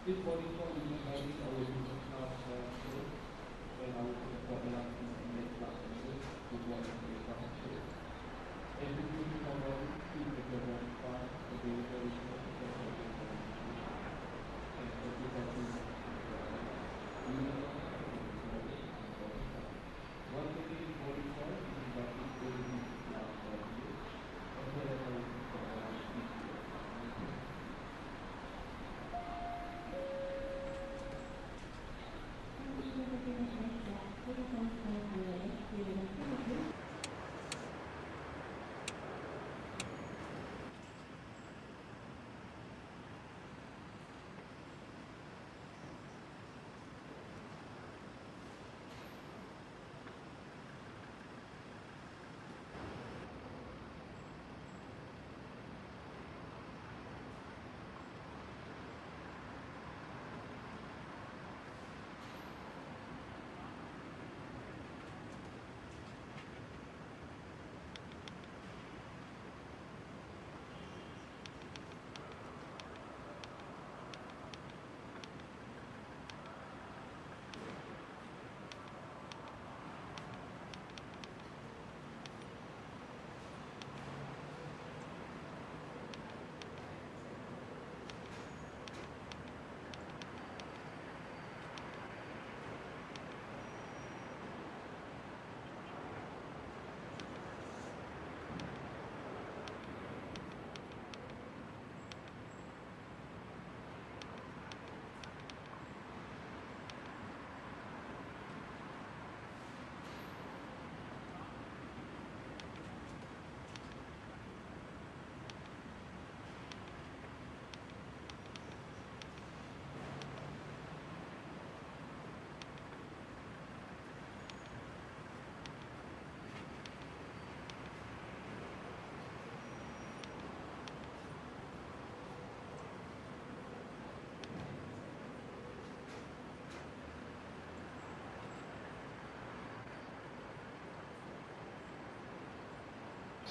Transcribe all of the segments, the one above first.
This body form is not only our business class show, when our Turbulence in the class members who want to be class show. Execution of body is the Turbulence part of the very small and execution one thing body form is that it will be class value as well as our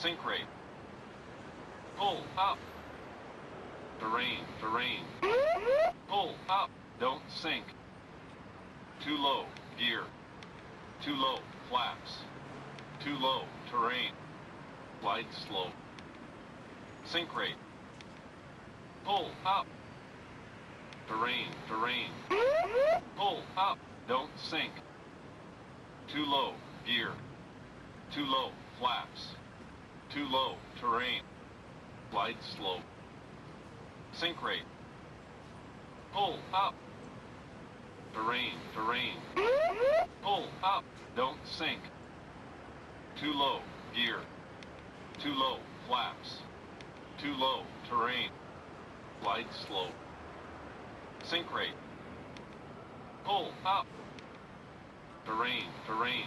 Sink rate. Pull up. Terrain, terrain. Pull up. Don't sink. Too low, gear. Too low, flaps. Too low, terrain. Glide slow. Sink rate. Pull up. Terrain, terrain. Pull up. Don't sink. Too low, gear. Too low, flaps. Too low, terrain. Glide slow. Sink rate. Pull up. Terrain, terrain. Pull up. Don't sink. Too low, gear. Too low, flaps. Too low, terrain. Glide slow. Sink rate. Pull up. Terrain, terrain.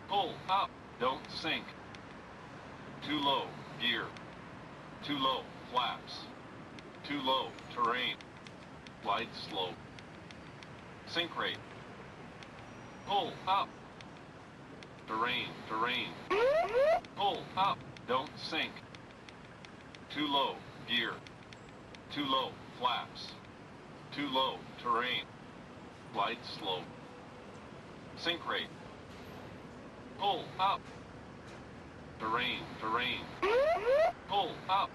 Pull up. Don't sink. Too low, gear. Too low, flaps. Too low, terrain. Glide slow. Sink rate. Pull up. Terrain, terrain. Pull up. Don't sink. Too low, gear. Too low, flaps. Too low, terrain. Glide slow. Sink rate. Pull up. Terrain, terrain. Pull up.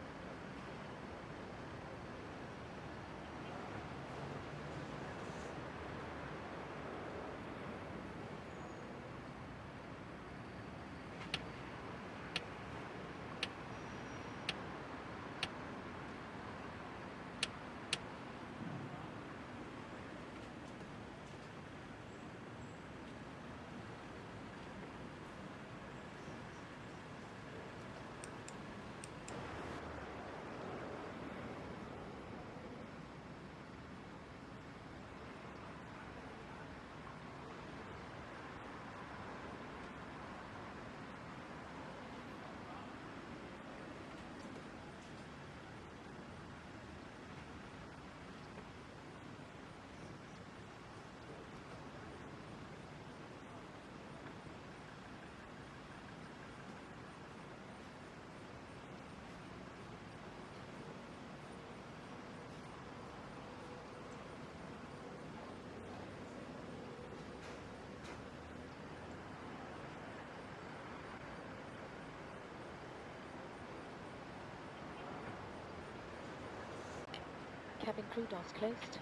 cabin crew doors closed.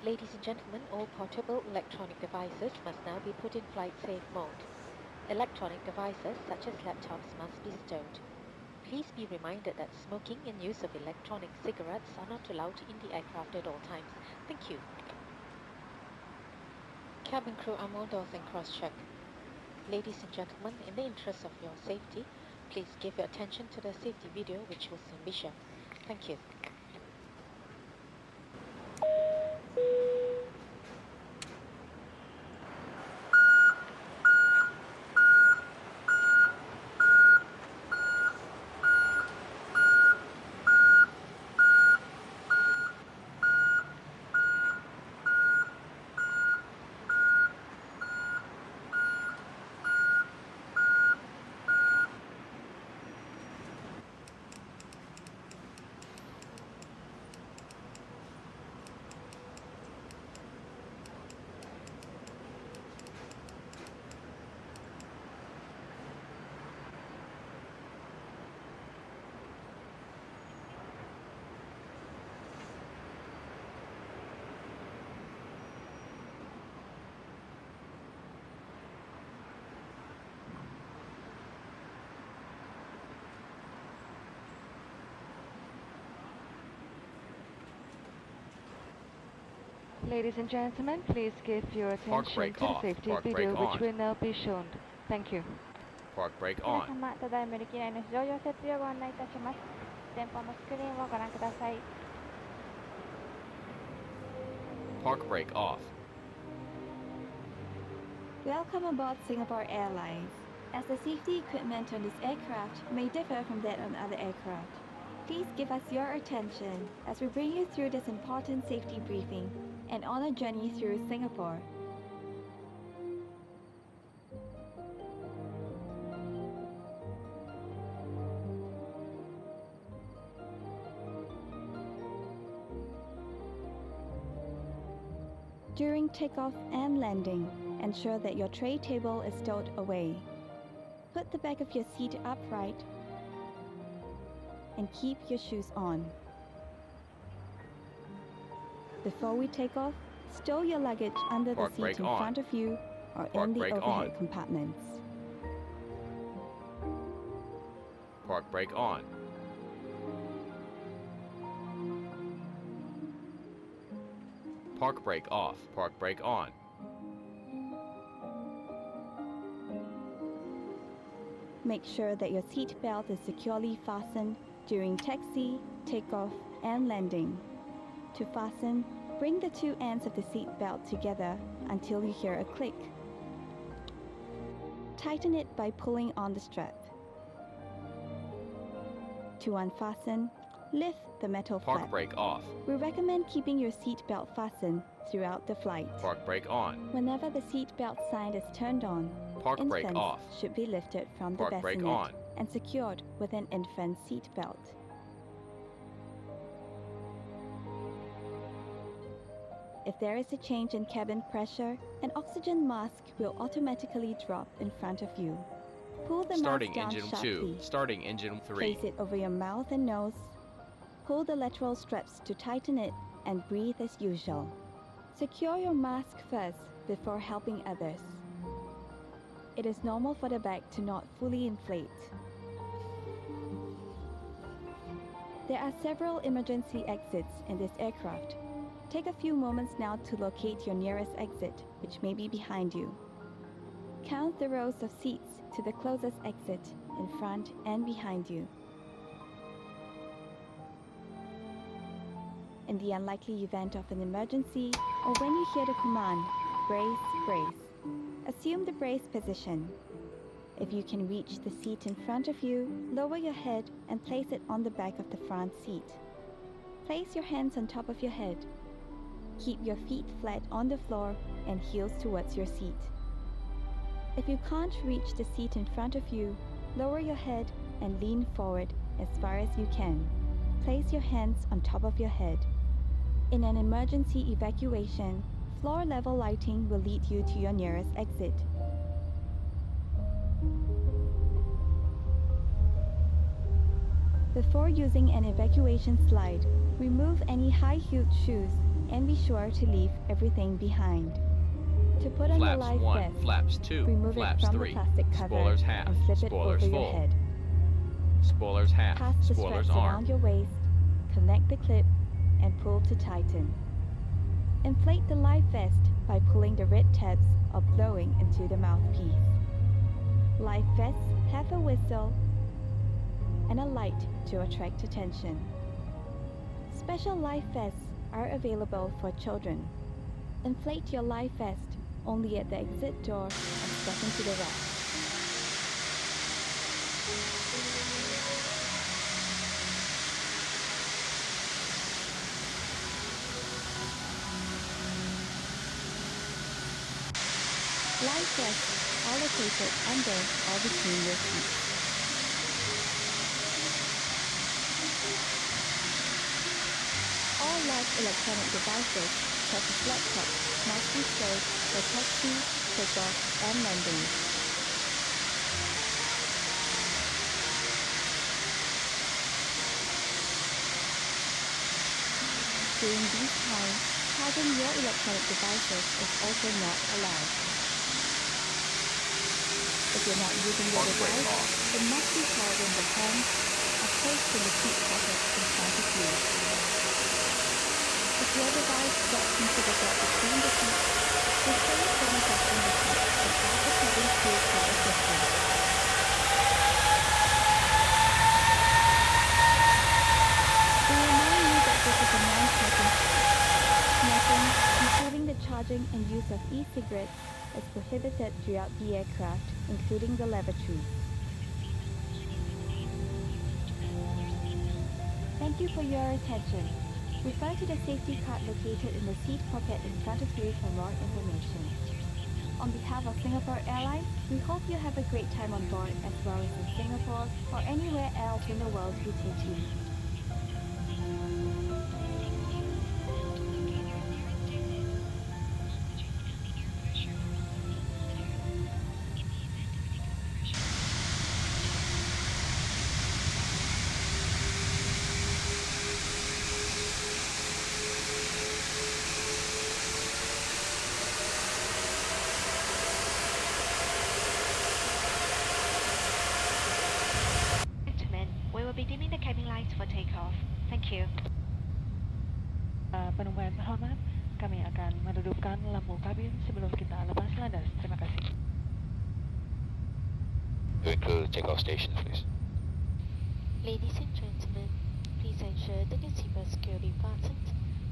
Ladies and gentlemen, all portable electronic devices must now be put in flight safe mode. Electronic devices such as laptops must be stowed. Please be reminded that smoking and use of electronic cigarettes are not allowed in the aircraft at all times. Thank you. Cabin crew armor doors and cross-check. Ladies and gentlemen, in the interest of your safety, please give your attention to the safety video which will soon be shown. Thank you. Ladies and gentlemen, please give your attention brake to the off. safety Park brake video, which on. will now be shown. Thank you. Park brake 皆 on. 様、ただいま歴内の非常用設備をご案内いたします。前方のスクリーンをご覧ください。Park brake off. Welcome aboard Singapore Airlines. As the safety equipment on this aircraft may differ from that on other aircraft, please give us your attention as we bring you through this important safety briefing and on a journey through Singapore. During takeoff and landing, ensure that your tray table is stowed away. Put the back of your seat upright and keep your shoes on. Before we take off, stow your luggage under the Park seat brake in on. front of you or Park in the brake overhead on. compartments. Park brake on. Park brake off. Park brake on. Make sure that your seat belt is securely fastened during taxi, takeoff, and landing. To fasten, bring the two ends of the seat belt together until you hear a click. Tighten it by pulling on the strap. To unfasten, lift the metal Park flap. brake off. We recommend keeping your seat belt fastened throughout the flight. Park brake on. Whenever the seat belt sign is turned on, Park brake infants off. should be lifted from the Park brake bassinet on. and secured with an infant seat belt. If there is a change in cabin pressure, an oxygen mask will automatically drop in front of you. Pull the Starting mask down engine sharply. 2. Starting engine 3. Place it over your mouth and nose. Pull the lateral straps to tighten it and breathe as usual. Secure your mask first before helping others. It is normal for the bag to not fully inflate. There are several emergency exits in this aircraft. Take a few moments now to locate your nearest exit, which may be behind you. Count the rows of seats to the closest exit in front and behind you. In the unlikely event of an emergency, or when you hear the command, brace, brace, assume the brace position. If you can reach the seat in front of you, lower your head and place it on the back of the front seat. Place your hands on top of your head. Keep your feet flat on the floor and heels towards your seat. If you can't reach the seat in front of you, lower your head and lean forward as far as you can. Place your hands on top of your head. In an emergency evacuation, floor level lighting will lead you to your nearest exit. Before using an evacuation slide, remove any high-heeled shoes and be sure to leave everything behind. To put on the Flaps life 1, vest, flaps 2, remove it flaps from 3. the plastic cover Spoilers half, and slip it spoilers over your full. head. Spoilers half, Pass the spoilers straps arm. around your waist, connect the clip, and pull to tighten. Inflate the life vest by pulling the red tabs or blowing into the mouthpiece. Life vests have a whistle and a light to attract attention. Special life vests are available for children. Inflate your life vest only at the exit door and step into the rack. Life vests are located under or between your seats. All large electronic devices, such as laptops, must be stowed for taxi, takeoff, and landing. During these times, charging your electronic devices is also not allowed. If you're not using your Park brake device, off. it must be held in the hand or placed in the seat pocket in front of you. If your device drops into the gap between the seats, replace when adjusting the seat and add the cabin crew for assistance. We remind you that this is a non-smoking seat. Smoking, including the charging and use of e-cigarettes, is prohibited throughout the aircraft, including the lavatories. Thank you for your attention. Refer to the safety card located in the seat pocket in front of you for more information. On behalf of Singapore Airlines, we hope you have a great time on board as well as in Singapore or anywhere else in the world we take you. Gentlemen, we will be dimming the cabin lights for takeoff. Thank you. Penumpang terhormat, kami akan meredupkan lampu kabin sebelum kita lepas landas. Terima kasih. To include takeoff stations, please. Ladies and gentlemen, please ensure that your seatbelt is securely fastened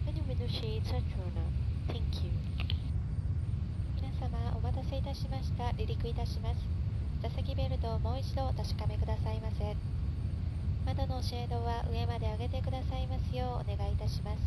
and your window shades are drawn up. Thank you. 皆様、お待たせいたしました。離陸いたします。座席ベルトをもう一度お確かめくださいませ。窓のシェードは上まで上げてくださいますようお願いいたします。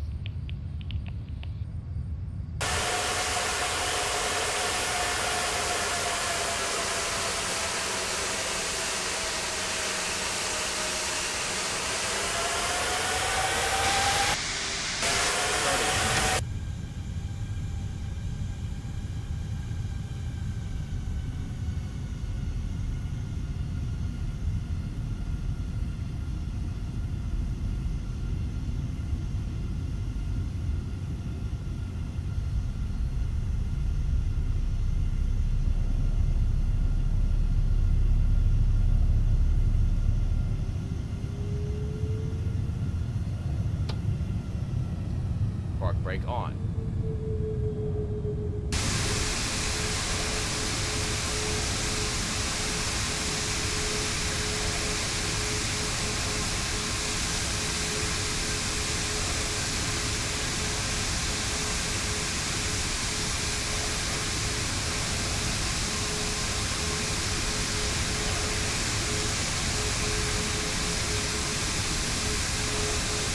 Park brake on.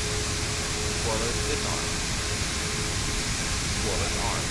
Spoilers disarm. Spoilers arm.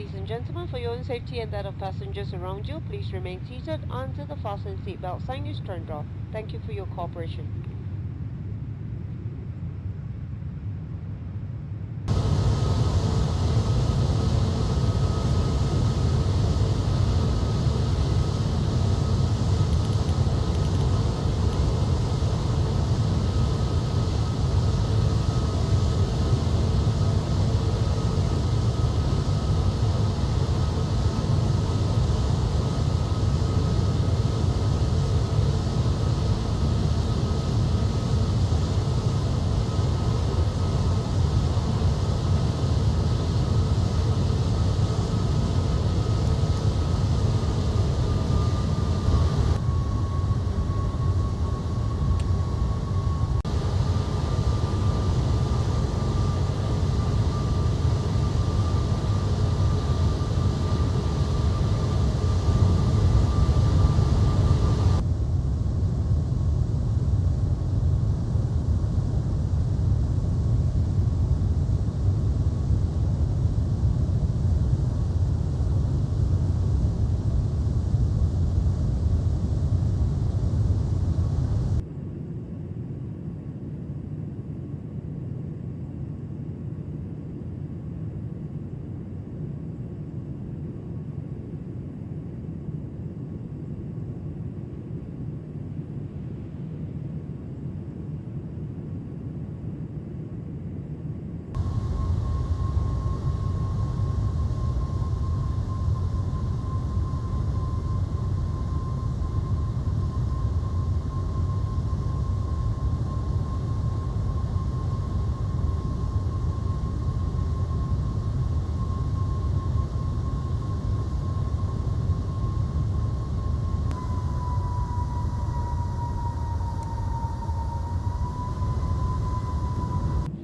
Ladies and gentlemen, for your own safety and that of passengers around you, please remain seated until the fasten seatbelt sign is turned off. Thank you for your cooperation.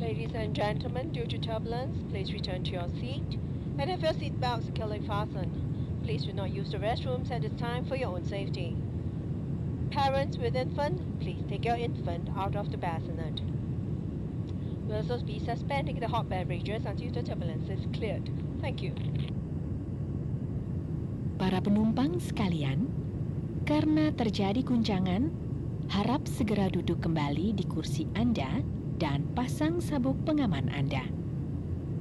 Ladies and gentlemen, due to turbulence, please return to your seat and have your seat belts securely fastened. Please do not use the restrooms at this time for your own safety. Parents with infant, please take your infant out of the bassinet. We'll also be suspending the hot beverages until the turbulence is cleared. Thank you. Para penumpang sekalian, karena terjadi guncangan, harap segera duduk kembali di kursi Anda dan pasang sabuk pengaman Anda.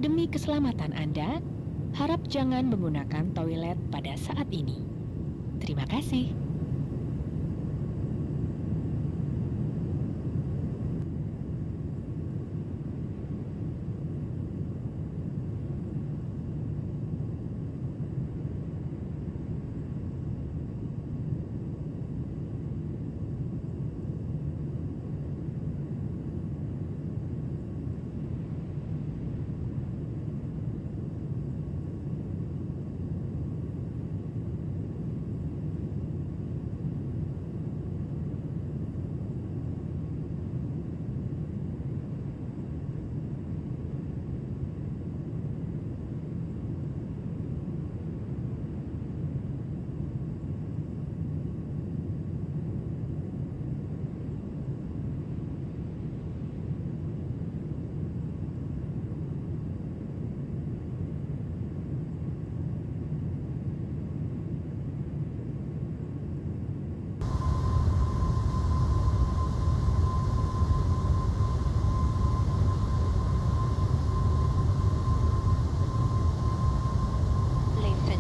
Demi keselamatan Anda, harap jangan menggunakan toilet pada saat ini. Terima kasih.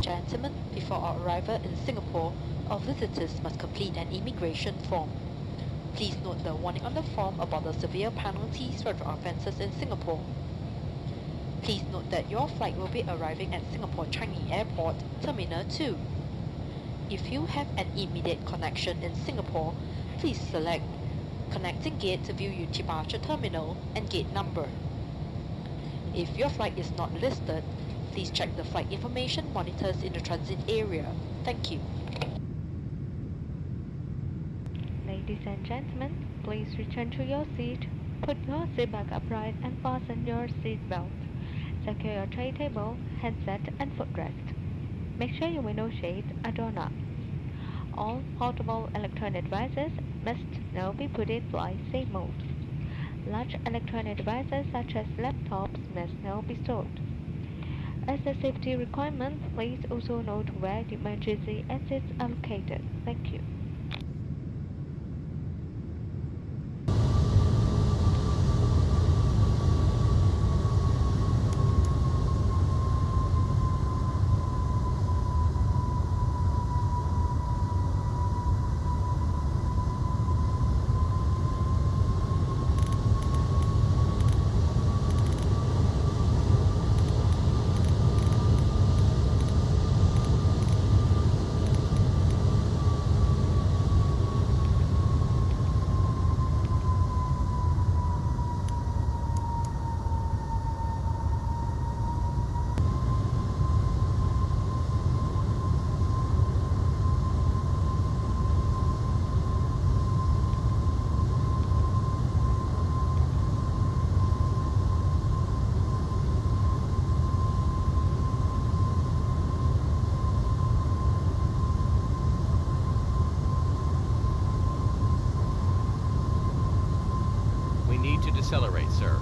Gentlemen, before our arrival in Singapore, our visitors must complete an immigration form. Please note the warning on the form about the severe penalties for offences in Singapore. Please note that your flight will be arriving at Singapore Changi Airport, Terminal 2. If you have an immediate connection in Singapore, please select Connecting Gate to view your departure terminal and gate number. If your flight is not listed, please check the flight information monitors in the transit area. Thank you. Ladies and gentlemen, please return to your seat. Put your seat back upright and fasten your seat belt. Secure your tray table, headset, and footrest. Make sure your window shades are drawn up. All portable electronic devices must now be put in flight safe mode. Large electronic devices such as laptops must now be stored. As a safety requirement, please also note where the emergency exits are located. Thank you. We need to decelerate, sir.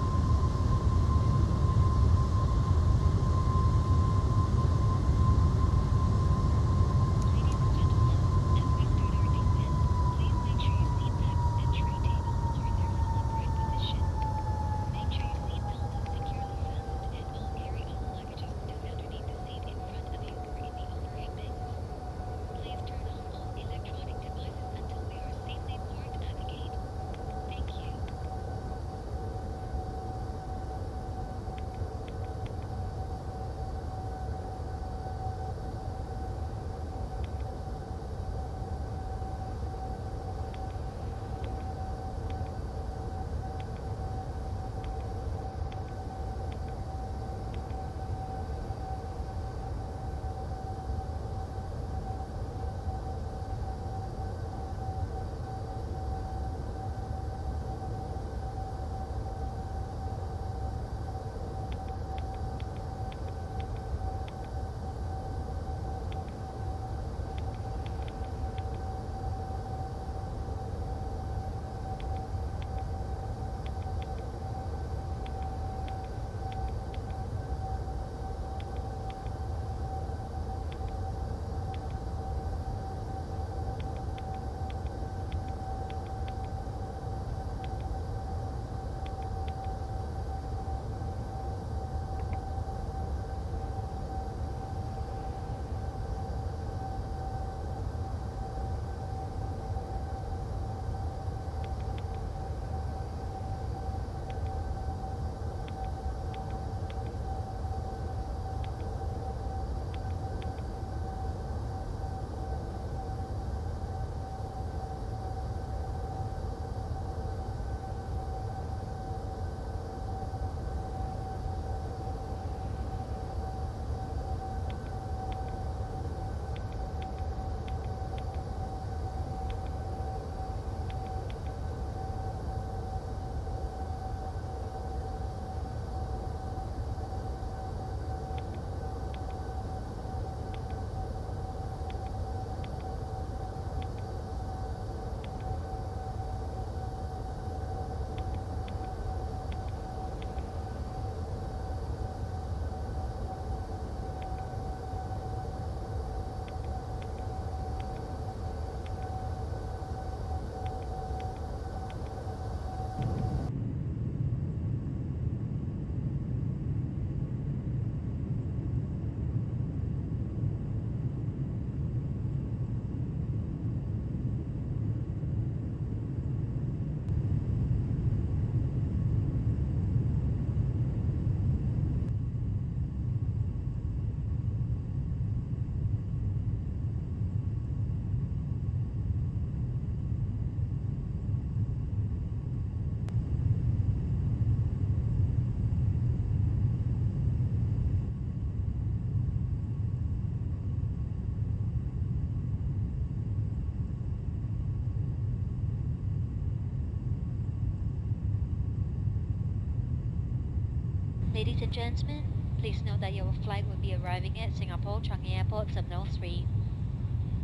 Ladies and gentlemen, please note that your flight will be arriving at Singapore Changi Airport Terminal 3.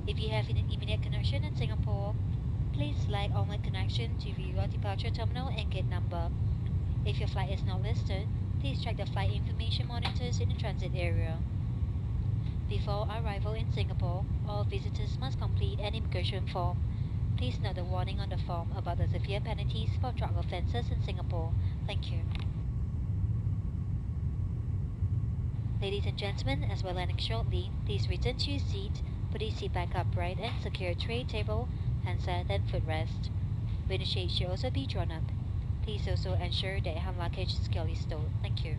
If you have an immediate connection in Singapore, please select only connection to view your departure terminal and gate number. If your flight is not listed, Please check the flight information monitors in the transit area. Before arrival in Singapore, all visitors must complete an immigration form. Please note the warning on the form about the severe penalties for drug offences in Singapore. Thank you. Ladies and gentlemen, as we'll land shortly, please return to your seat, put your seat back upright and secure tray table, handset and footrest. Window shades should also be drawn up. Please also ensure that hand luggage is securely stowed. Thank you.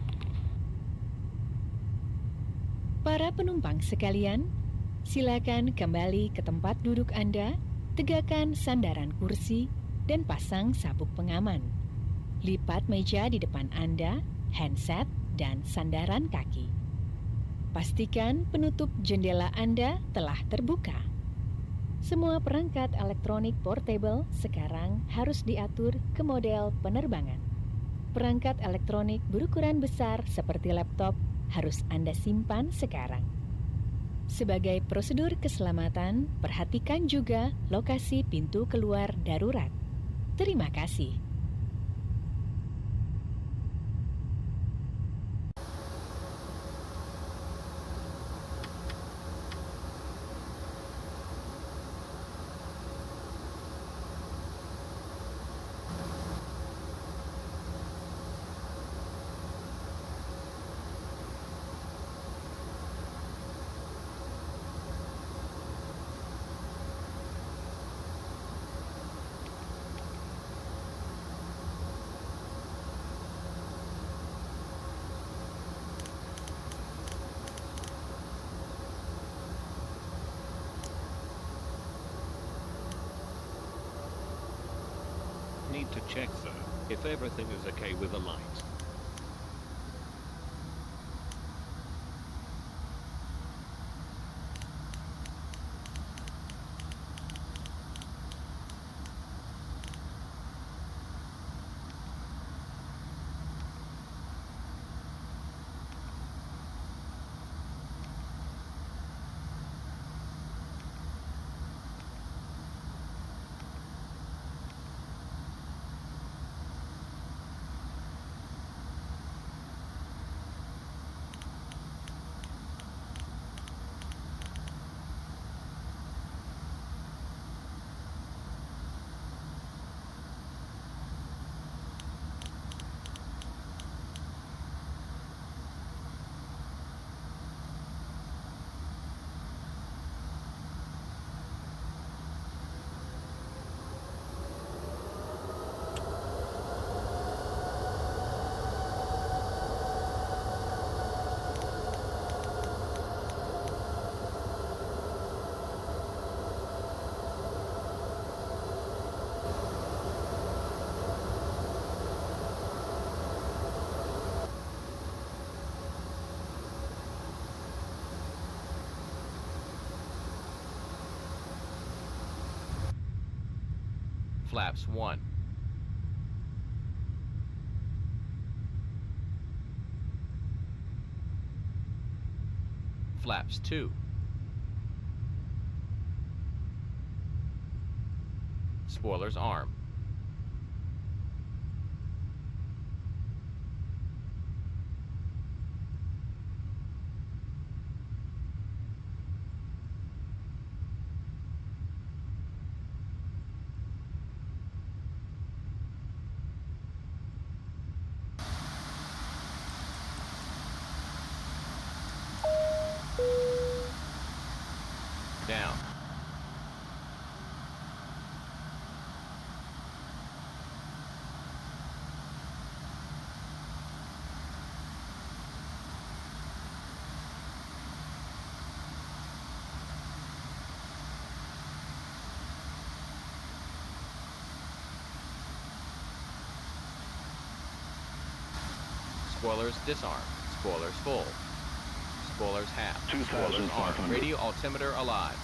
Para penumpang sekalian, silakan kembali ke tempat duduk Anda, tegakkan sandaran kursi, dan pasang sabuk pengaman. Lipat meja di depan Anda, handset, dan sandaran kaki. Pastikan penutup jendela Anda telah terbuka. Semua perangkat elektronik portable sekarang harus diatur ke model penerbangan. Perangkat elektronik berukuran besar seperti laptop harus Anda simpan sekarang. Sebagai prosedur keselamatan, perhatikan juga lokasi pintu keluar darurat. Terima kasih. Need to check, sir, if everything is okay with the lights. Flaps 1. Flaps 2. Spoilers arm. Down. Spoilers disarm. Spoilers full. Spoilers half. Spoilers arm. Radio altimeter alive.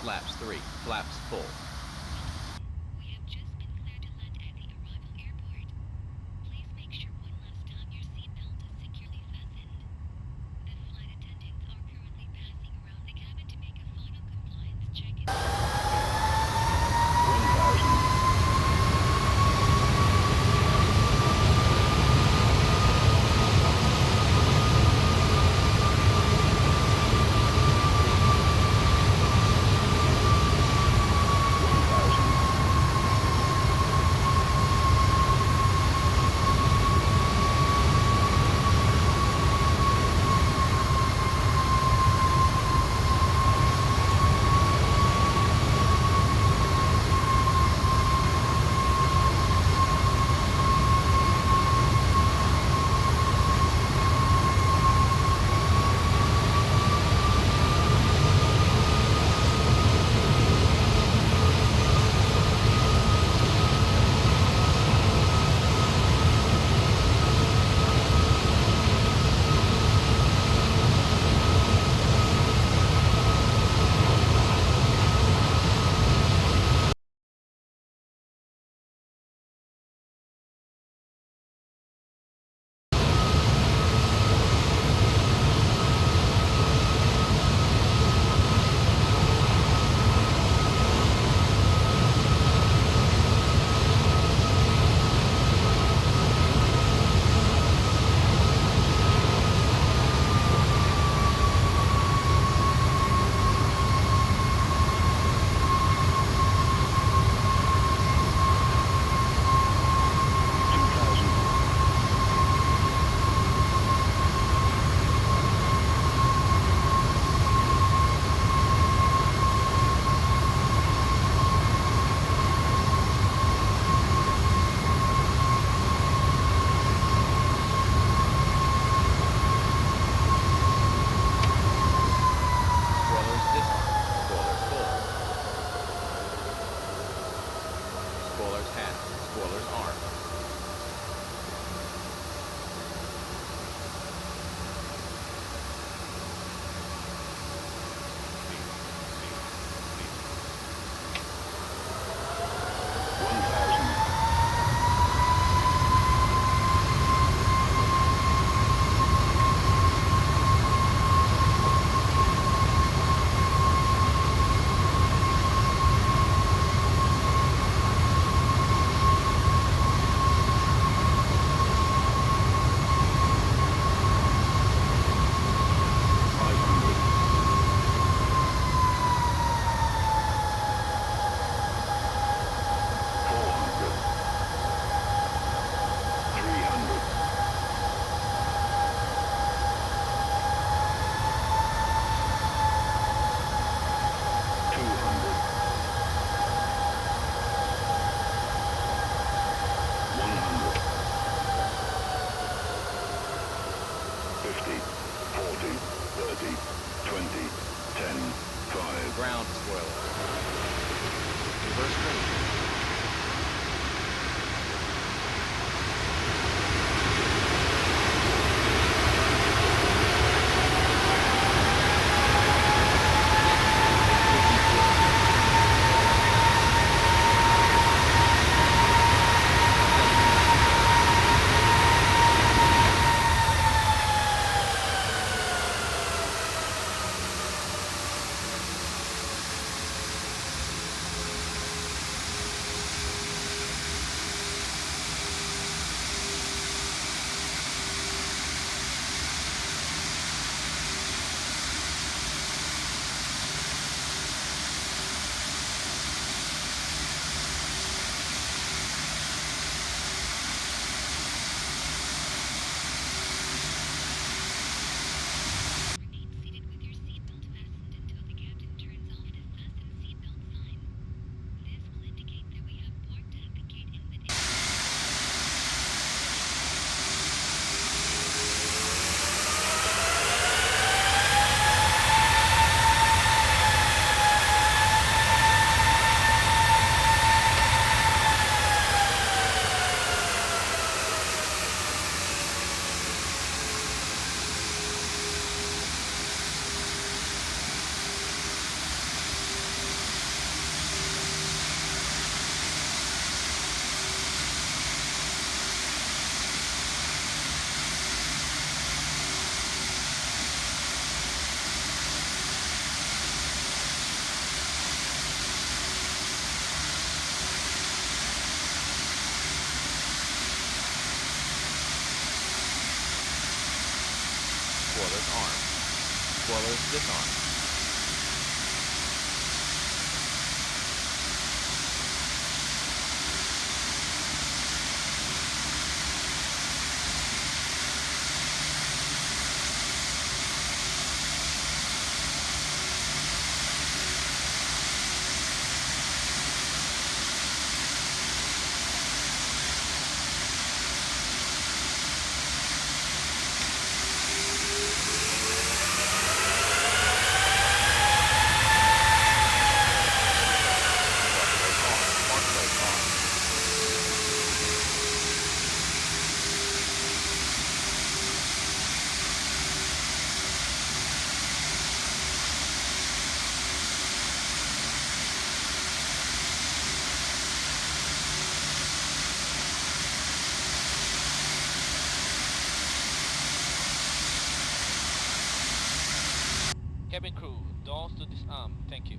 Flaps 3. Flaps full. We have just been cleared to land at the arrival airport. Please make sure one last time your seatbelt is securely fastened. The flight attendant Spoilers hat. Spoilers arm. Ground spoiler. Reverse green. Spoilers arm. Spoilers disarm. Cabin crew, doors to disarm. Thank you.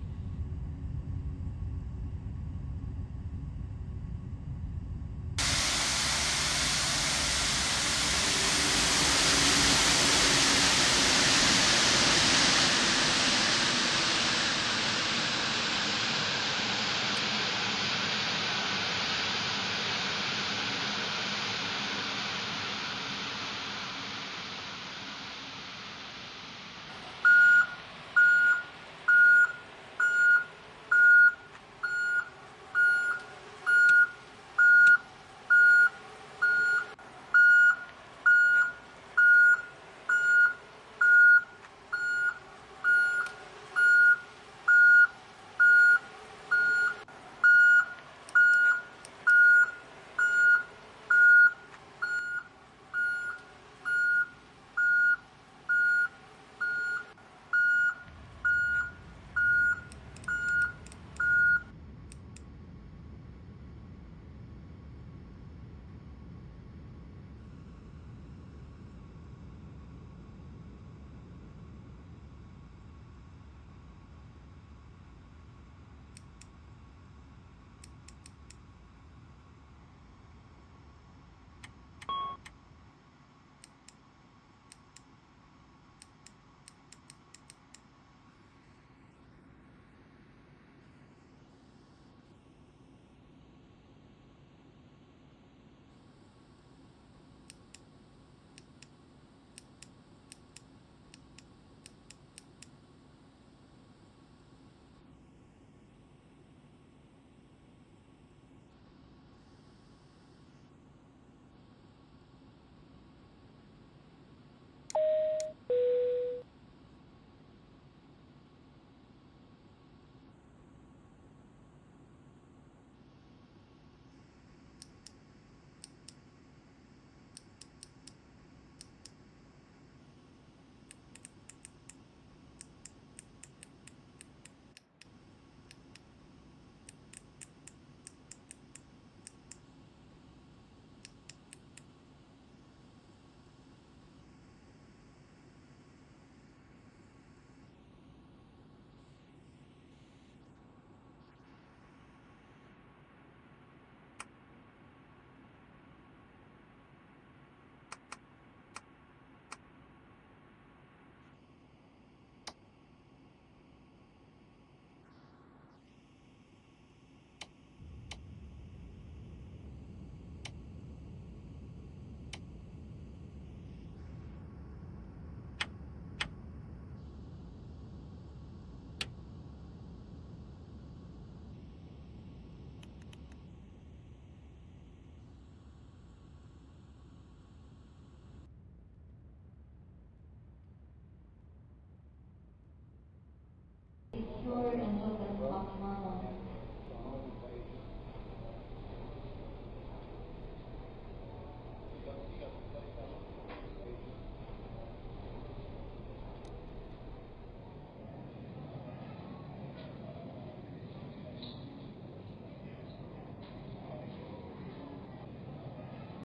Secure and